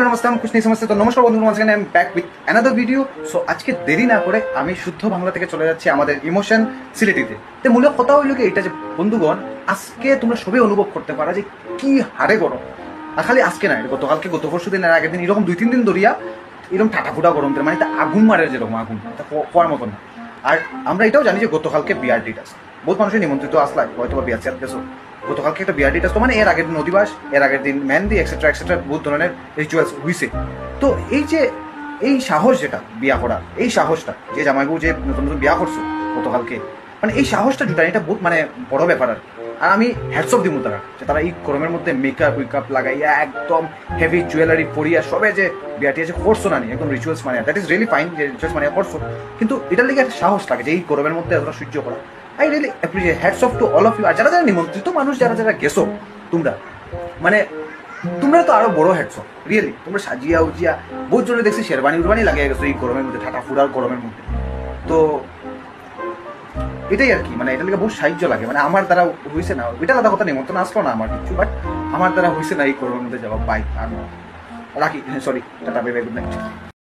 Hello नमस्ते, हम कुछ नहीं समझते। तो नमस्कार बंधु, once again I am back with another video। So আজকে দেরি না করে আমি শুদ্ধ বাংলা থেকে চলে যাচ্ছি আমাদের ইমোশন সিলেটিতে। তো মূল কথা হইল কি এটা যে বন্ধুগণ, আজকে তোমরা সবাই অনুভব করতে পারা যে কি হারে গরম। আর খালি আজকে না, গতকালকে গত পরশু দিন আর আগের দিন এরকম 2-3 দিন ধরিয়া এরকম ঠাটাফুটা গরম, মানে এটা আগুন মারে, যেরকম আগুন, এটা হওয়ার মতন না। আর আমরা এটাও জানি যে গতকালকে বিয়ার ডেট আছে, বহুত মানুষের নিমন্ত্রিত আসলাই, হয়তো বা বিয়ার চেয়ার গেছো। গতকালকে একটা বিয়ার ডেট আসতো, মানে এর আগের দিন অধিবাস, এর আগের দিন মেহেন্দি এক্সেট্রা এক্সেট্রা বহুত ধরনের রিচুয়ালস হয়েছে। তো এই যে এই সাহস, যেটা বিয়া করার এই সাহসটা, যে জামাইবু যে নতুন নতুন বিয়া করছো গতকালকে, মানে এই সাহসটা জুটান, এটা বহুত মানে বড় ব্যাপার। আর আমি হ্যাটস অফ দিব তারা, যে তারা এই গরমের মধ্যে মেকআপ উইকআপ লাগাইয়া একদম হেভি জুয়েলারি পরিয়া সবে যে বিয়াটি আছে করছো না, একদম রিচুয়ালস মানে দ্যাট ইজ রিয়েলি ফাইন যে রিচুয়ালস মানে করছো, কিন্তু এটার লিগে একটা সাহস লাগে যে এই গরমের মধ্যে এতটা সহ্য করা। I really appreciate, hats off to all of you. আর যারা যারা নিমন্ত্রিত মানুষ, যারা যারা গেছো তোমরা, মানে তোমরা তো আরো বড় হ্যাটস অফ রিয়েলি। তোমরা সাজিয়া উজিয়া বহুত জনে দেখছি শেরবানি উরবানি লাগিয়ে গেছো এই গরমের মধ্যে, ঠাটা ফুড়ার গরমের মধ্যে। তো এটাই আর কি, মানে এটা লিগে বহুত সাহায্য লাগে। মানে আমার দ্বারা হয়েছে না, এটা আলাদা কথা, নিমন্ত্রণ আসলো না আমার কিছু, বাট আমার দ্বারা হয়েছে না এই গরমের মধ্যে যাওয়া। বাই, আর রাখি, sorry, tata, bye bye, good night.